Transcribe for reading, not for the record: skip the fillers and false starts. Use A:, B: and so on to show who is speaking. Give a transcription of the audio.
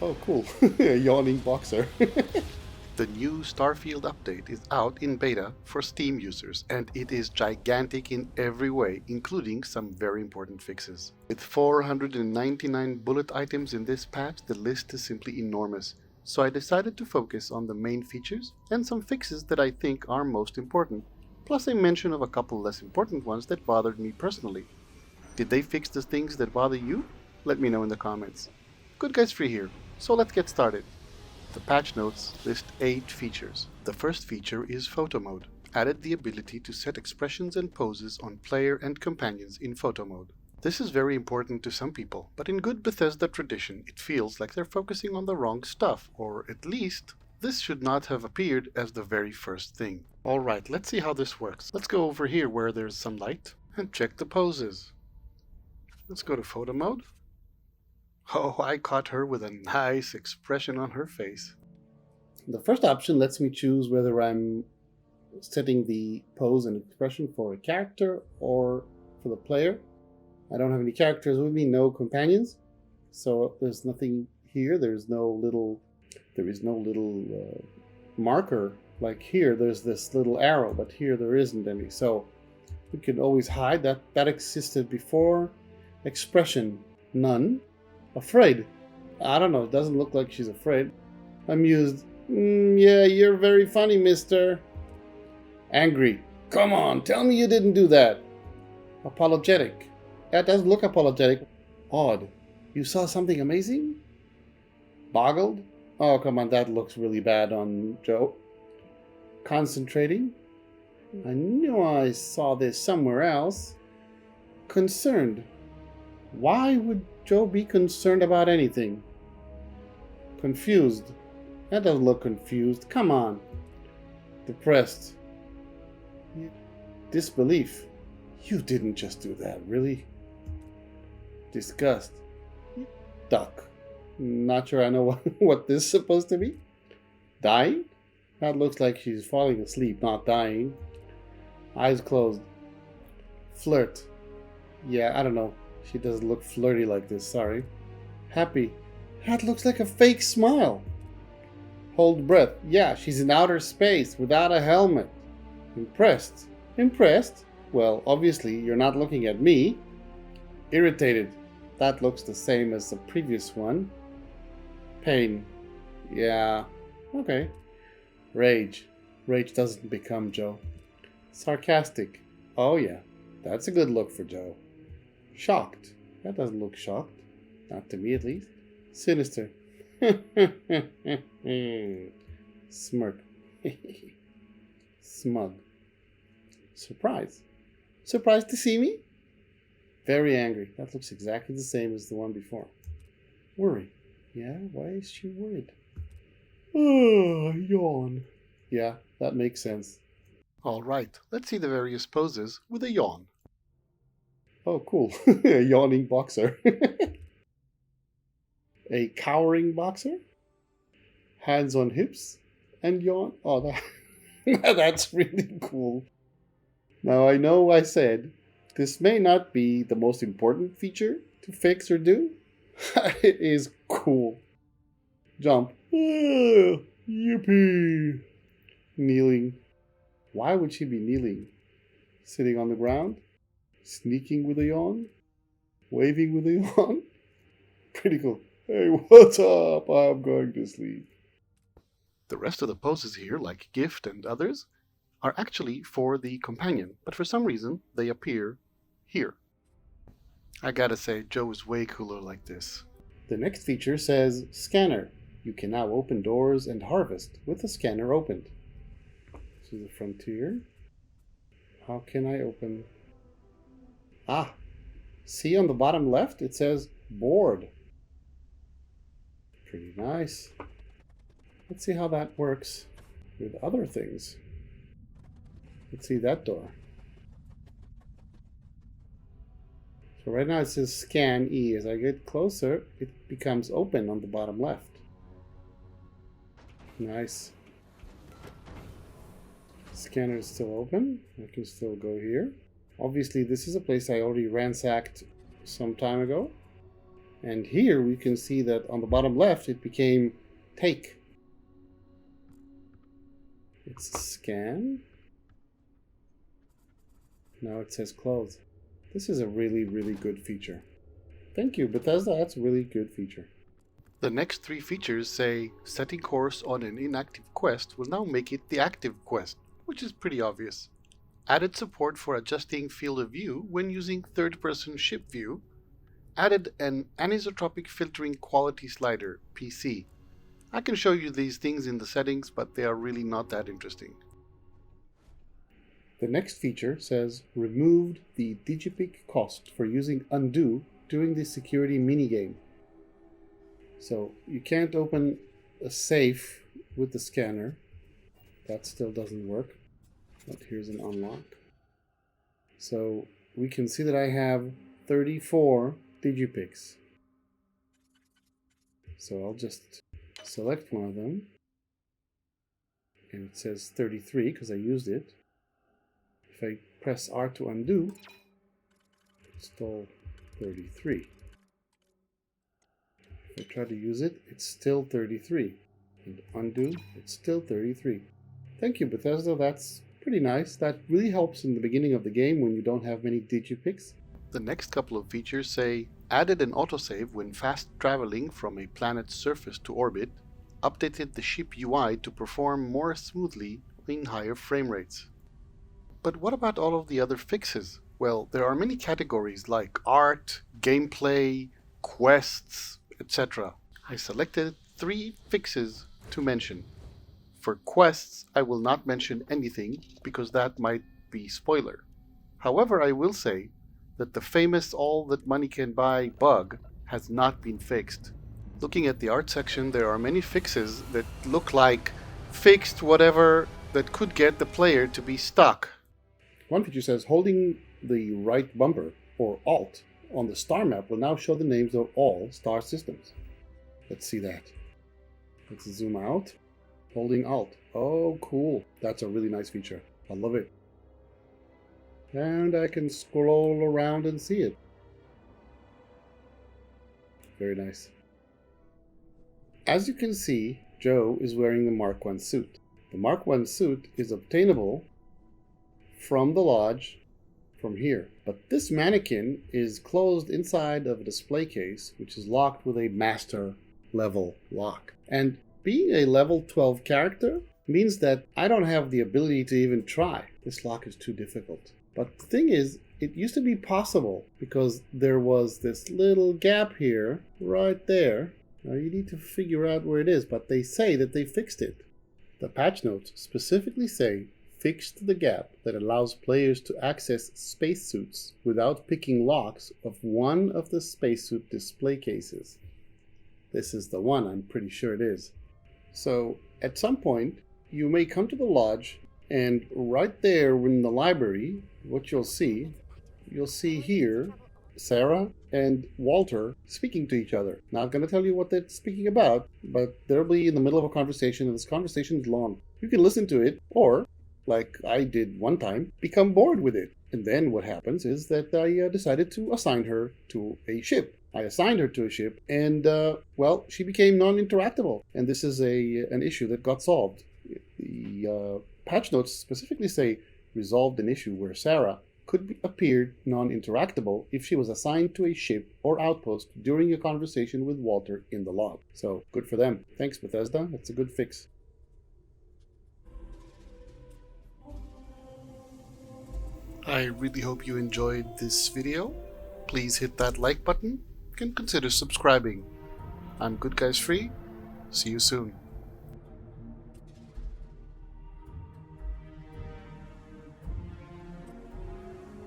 A: Oh, cool. A yawning boxer.
B: The new Starfield update is out in beta for Steam users, and it is gigantic in every way, including some very important fixes. With 499 bullet items in this patch, the list is simply enormous, so I decided to focus on the main features and some fixes that I think are most important, plus a mention of a couple less important ones that bothered me personally. Did they fix the things that bother you? Let me know in the comments. GoodGuysFree here, so let's get started. The patch notes list 8 features. The first feature is photo mode. Added the ability to set expressions and poses on player and companions in photo mode. This is very important to some people, but in good Bethesda tradition it feels like they're focusing on the wrong stuff, or at least this should not have appeared as the very first thing. Alright, let's see how this works. Let's go over here where there's some light and check the poses. Let's go to photo mode. Oh, I caught her with a nice expression on her face.
A: The first option lets me choose whether I'm setting the pose and expression for a character or for the player. I don't have any characters with me, no companions, so there's nothing here. There is no little marker like here. There's this little arrow, but here there isn't any. So we can always hide that. That existed before. Expression, none. Afraid. I don't know. It doesn't look like she's afraid. Amused. Yeah, you're very funny, mister. Angry. Come on, tell me you didn't do that. Apologetic. That doesn't look apologetic. Odd. You saw something amazing? Boggled. Oh, come on, that looks really bad on Joe. Concentrating. I knew I saw this somewhere else. Concerned. Why would Joe be concerned about anything? Confused. That doesn't look confused. Come on. Depressed. Disbelief. You didn't just do that, really? Disgust. Duck. Not sure I know what this is supposed to be. Dying? That looks like she's falling asleep, not dying. Eyes closed. Flirt. Yeah, I don't know. She doesn't look flirty like this, sorry. Happy. That looks like a fake smile. Hold breath. Yeah, she's in outer space without a helmet. Impressed. Impressed? Well, obviously you're not looking at me. Irritated. That looks the same as the previous one. Pain. Yeah. Okay. Rage. Rage doesn't become Joe. Sarcastic. Oh yeah. That's a good look for Joe. Shocked. That doesn't look shocked. Not to me, at least. Sinister. Smirk. Smug. Surprise. Surprised to see me? Very angry. That looks exactly the same as the one before. Worry. Yeah, why is she worried? Oh, yawn. Yeah, that makes sense.
B: Alright, let's see the various poses with a yawn.
A: Oh, cool. A yawning boxer. A cowering boxer. Hands on hips and yawn. Oh, that's really cool. Now, I know I said this may not be the most important feature to fix or do. It is cool. Jump. Oh, yippee. Kneeling. Why would she be kneeling? Sitting on the ground? Sneaking with a yawn? Waving with a yawn? Pretty cool. Hey, what's up? I'm going to sleep.
B: The rest of the poses here, like Gift and others, are actually for the companion, but for some reason they appear here. I gotta say, Joe is way cooler like this.
A: The next feature says Scanner. You can now open doors and harvest with the scanner opened. This is the frontier. How can I open? Ah, see on the bottom left it says board. Pretty nice. Let's see how that works with other things. Let's see that door. So right now it says scan E. As I get closer, it becomes open on the bottom left. Nice. Scanner is still open. I can still go here. Obviously, this is a place I already ransacked some time ago. And here we can see that on the bottom left it became take. It's scan. Now it says close. This is a really, really good feature. Thank you, Bethesda. That's a really good feature.
B: The next three features say setting course on an inactive quest will now make it the active quest, which is pretty obvious. Added support for adjusting field of view when using third-person ship view. Added an anisotropic filtering quality slider, PC. I can show you these things in the settings, but they are really not that interesting.
A: The next feature says removed the digipic cost for using undo during the security minigame. So you can't open a safe with the scanner. That still doesn't work. But here's an unlock. So we can see that I have 34 digipics. So I'll just select one of them. And it says 33 because I used it. If I press R to undo, it's still 33. If I try to use it, it's still 33. And undo, it's still 33. Thank you, Bethesda. That's pretty nice. That really helps in the beginning of the game when you don't have many digipics.
B: The next couple of features say added an autosave when fast traveling from a planet's surface to orbit, updated the ship UI to perform more smoothly in higher frame rates. But what about all of the other fixes? Well, there are many categories like art, gameplay, quests, etc. I selected 3 fixes to mention. For quests, I will not mention anything because that might be spoiler. However, I will say that the famous all that money can buy bug has not been fixed. Looking at the art section, there are many fixes that look like fixed whatever that could get the player to be stuck.
A: One feature says holding the right bumper, or Alt, on the star map will now show the names of all star systems. Let's see that. Let's zoom out. Holding Alt. Oh, cool. That's a really nice feature. I love it. And I can scroll around and see it. Very nice. As you can see, Joe is wearing the Mark 1 suit. The Mark 1 suit is obtainable from the lodge from here. But this mannequin is closed inside of a display case, which is locked with a master level lock. And being a level 12 character means that I don't have the ability to even try. This lock is too difficult. But the thing is, it used to be possible because there was this little gap here, right there. Now you need to figure out where it is, but they say that they fixed it. The patch notes specifically say, fixed the gap that allows players to access spacesuits without picking locks of one of the spacesuit display cases. This is the one, I'm pretty sure it is. So at some point, you may come to the lodge, and right there in the library, what you'll see here Sarah and Walter speaking to each other. Not going to tell you what they're speaking about, but they'll be in the middle of a conversation, and this conversation is long. You can listen to it, or, like I did one time, become bored with it. And then what happens is that I decided to assign her to a ship. I assigned her to a ship, and, well, she became non-interactable. And this is an issue that got solved. The patch notes specifically say, resolved an issue where Sarah could appear non-interactable if she was assigned to a ship or outpost during a conversation with Walter in the log. So, good for them. Thanks, Bethesda. That's a good fix.
B: I really hope you enjoyed this video. Please hit that like button and consider subscribing. I'm GoodGuysFree. See you soon.